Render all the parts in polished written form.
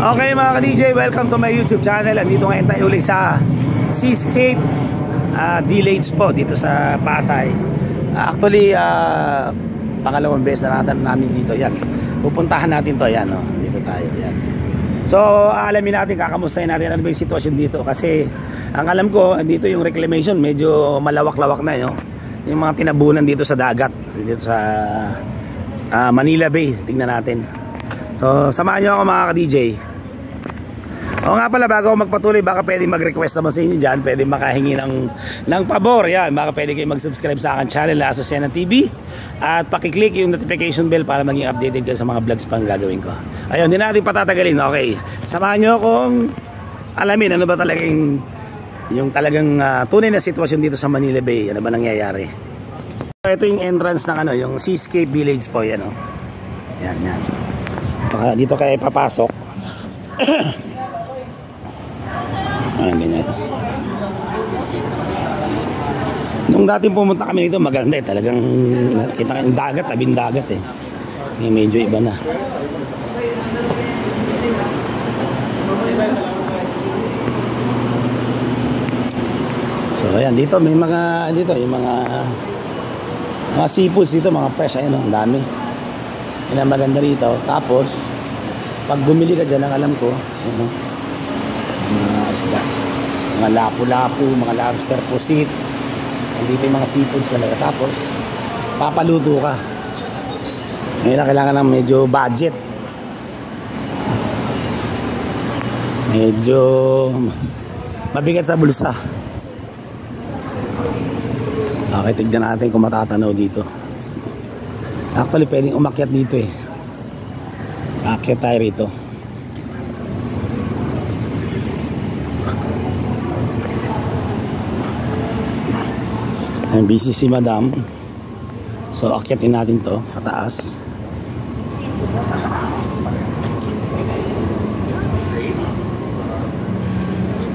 Okay mga ka-DJ, welcome to my YouTube channel. Andito ngayon tayo ulit sa Seascape Village po dito sa Pasay. Actually, pangalawang beses na namin dito. Yan. Pupuntahan natin to. Yan, oh. Dito tayo. Yan. So, alamin natin, kakamustahin natin ano ba yung sitwasyon dito. Kasi, ang alam ko, dito yung reclamation, medyo malawak-lawak na yun. Yung mga tinabunan dito sa dagat. Dito sa Manila Bay. Tingnan natin. So, samahan nyo ako mga ka-DJ. O nga pala, bago ako magpatuloy, baka pwede mag-request naman sa inyo dyan. Pwede makahingi ng pabor. Yan, baka pwede kayo mag-subscribe sa akin channel na Azucena TV. At pakiclick yung notification bell para maging updated kayo sa mga vlogs pang gagawin ko. Ayun, hindi natin patatagalin. Okay, samahan nyo akong alamin ano ba talagang yung talagang tunay na sitwasyon dito sa Manila Bay. Ano ba nangyayari? So, ito yung entrance ng yung Seascape Village po. Yan, oh. Yan, yan. Dito kayo papasok. Ganyan. Nung dating pumunta kami dito, maganda talagang kita yung dagat, tabing dagat medyo iba na. So ayan, dito may mga yung mga seafoods dito, mga fresh, ayun, ang dami. Yan ang maganda rito. Tapos pag bumili ka dyan, ang alam ko, mga isda, mga lapu-lapu, mga lobster, pusit, dito yung mga seafoods talaga. Tapos papaluto ka. Ngayon na kailangan ng medyo budget, medyo mabigat sa bulsa. Okay, tignan natin kung matatanaw dito. Actually pwedeng umakyat dito akyat tayo rito. Ang busy si madam. So akyatin natin to sa taas.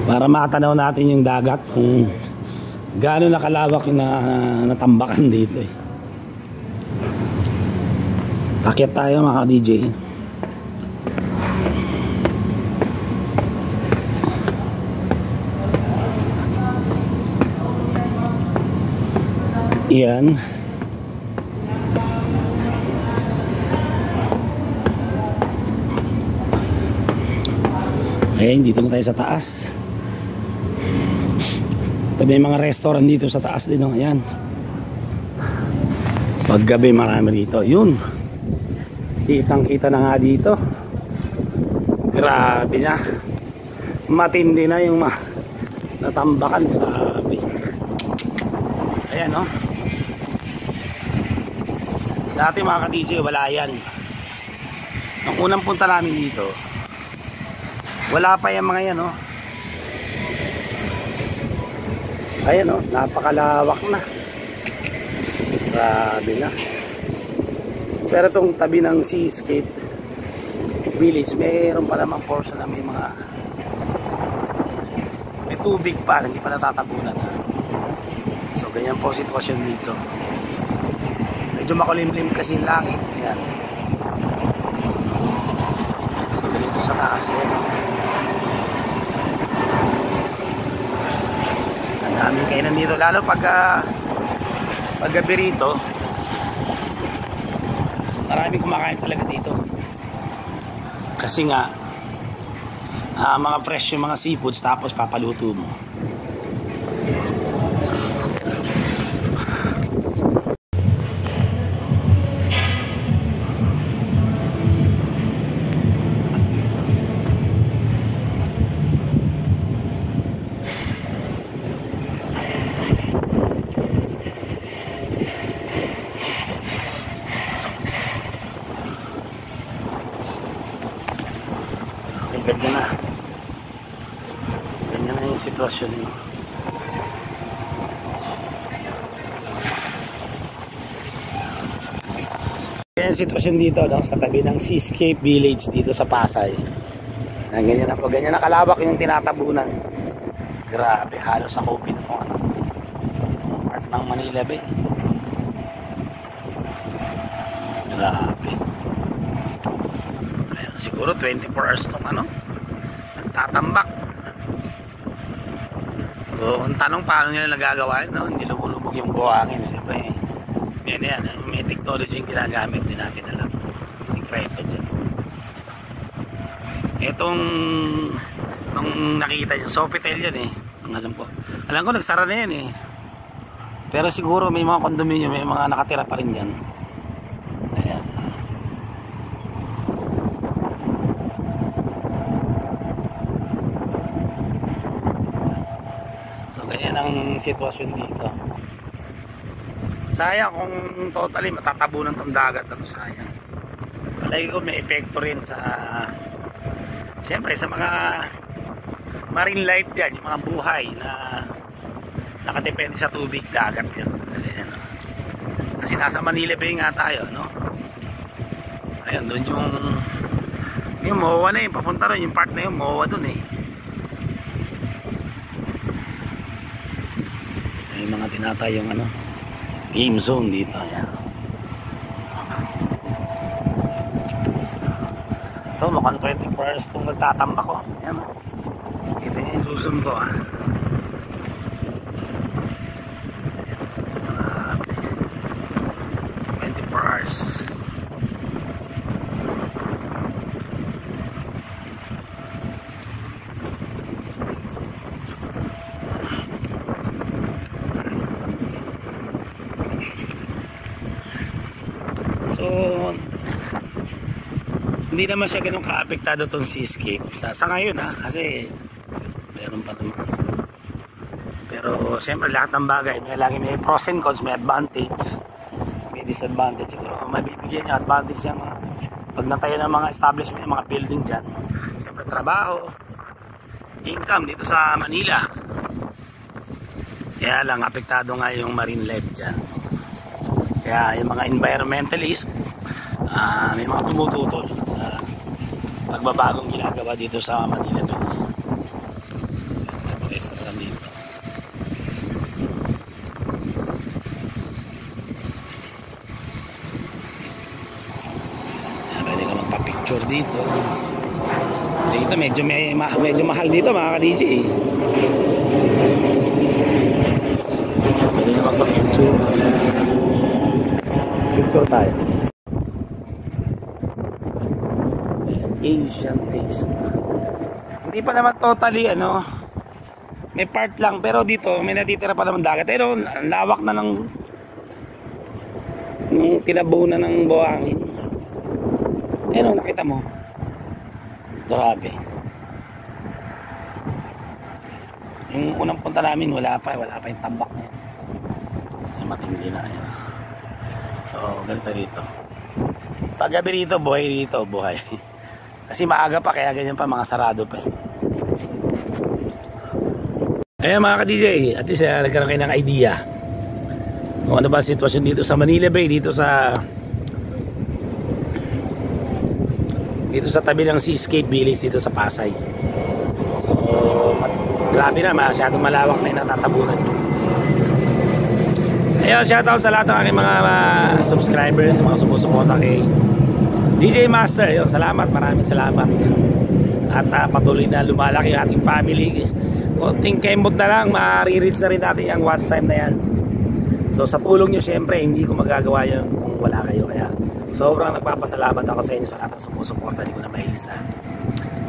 Para makatanaw natin yung dagat, kung gaano nakalawak yung natambakan dito Akyat tayo mga DJ. Yan. Ayan, dito na tayo sa taas. May mga restaurant dito sa taas din. Ayan. Paggabi marami rito. Yun. Kitang-kita na nga dito. Grabe na. Matindi na yung natambakan. Grabe. Ayan, no? Dati mga ka-DJ, wala yan. Nung unang punta namin dito, wala pa yung mga yan, no? Ayan, no? Napakalawak na. Grabe na. Pero itong tabi ng Seascape Village, mayroon pa namang portion na may tubig pa, hindi pa natatabunan. So ganyan po sitwasyon dito. Medyo makulimlim kasi yung langit. Ayan. So ganito sa taas yan. Ang daming kainan dito, lalo pag gabi rito, marami kumakain talaga dito. Kasi nga mga fresh yung mga seafoods, tapos papaluto mo. Ganyan na. Ganyan na yung sitwasyon yun. Ganyan yung sitwasyon dito, no? Sa tabi ng Seascape Village dito sa Pasay. Ganyan na po. Ganyan na kalawak yung tinatabunan. Grabe. Halos sa COVID part ng Manila Bay. Grabe. Ayun, siguro 24 hours tong tatambak. So, ang tanong paano nila nagagawa yun, no? Hindi lumulubog yung buhangin. Siyempre, yan, may technology yung ginagamit, din natin alam. Sikreto dyan. Itong nakikita nyo, Sofitel yan eh. Alam ko nagsara na yan eh. Pero siguro may mga condominium, may mga nakatira pa rin dyan. Ayan. So ganyan ang sitwasyon dito. Sayang kung totally matatabunan tong dagat na to, sayang. Palagi ko may epekto rin sa siyempre sa mga marine life dyan, yung mga buhay na nakadepende sa tubig, dagat yun. Kasi nasa Manila Bay nga tayo, no? Ayun, doon yung MOA na yun, papunta rin yung part na yung MOA doon eh. May mga tinatayong game zone dito. Ayan. Ito, mukhang 24 hours itong nagtatambak ko. Ayan. Ito yung susum ko ah. 24 hours. So, hindi naman siya ganun ka-apektado itong seascape sa ngayon ha, kasi meron pa naman. Pero siyempre lahat ng bagay may pros and cons, may advantage, may disadvantage. Siguro kung mabibigyan niya advantage yung pag natayo ng mga establishment, mga building dyan, siyempre trabaho, income dito sa Manila. Kaya lang apektado nga yung marine life dyan. Kaya yung mga environmentalist, may mga tumututol sa pagbabagong ginagawa dito sa Manila Bay. May restaurant dito. Pwede ka magpa-picture dito. Dito medyo mahal dito mga ka-DJ. Pwede ka magpa-picture. Picture tayo. Asian taste. Hindi pa naman totally may part lang, pero dito may natitira pa naman dagat. Pero lawak na ng tinabunan ng buhangin. Ayun, nakita mo. Grabe. Yung unang punta namin wala pa yung tambak na yan. Ay, matindi na yan. So ganito dito. Pag gabi rito, buhay. Kasi maaga pa, kaya ganyan pa, mga sarado pa. Kaya mga ka-DJ, at least nagkaroon kayo ng idea kung ano ba sitwasyon dito sa Manila Bay, dito sa tabi ng Seascape Village dito sa Pasay. So grabe na, masyadong malawak na yung natatabunan. Ayun, shoutout sa lahat ng aking mga subscribers, mga sumusuporta kay DJ Master. Ayun, salamat, maraming salamat. At patuloy na lumalaki yung ating family. Konting kembot na lang, ma-reach na rin natin yung watch time na yan. So sa tulong nyo, syempre hindi ko magagawa yun kung wala kayo. Kaya sobrang nagpapasalamat ako sa inyo sa lahat ng sumusuporta. Hindi ko na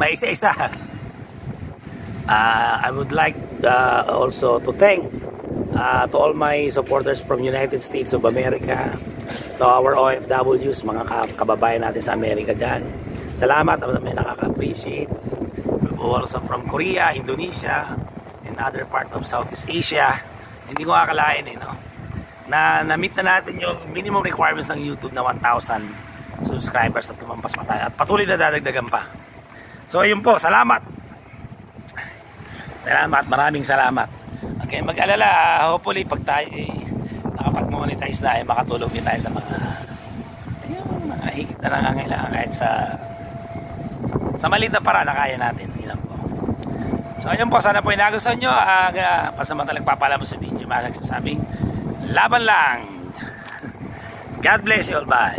maisa-isa. I would like also to thank to all my supporters from United States of America, to our OFWs, mga kababayan natin sa Amerika dyan. Salamat, may nakaka-appreciate. Also from Korea, Indonesia, and other part of Southeast Asia. Hindi ko akalain na na-meet na natin yung minimum requirements ng YouTube na 1,000 subscribers at tumampas pa tayo. At patuloy na dadagdagan pa. So ayun po, salamat. Maraming salamat. Okay, mag-alala, hopefully pag tayo nakapag-monetize na, makatulong din tayo sa mga higit na nangangailangan kahit sa maliit na paraan na kaya natin. Yun po. So ayun po, sana po nagustuhan nyo. Pasamantalang papala mo sa DJ Masag, sasabing laban lang. God bless you all. Bye.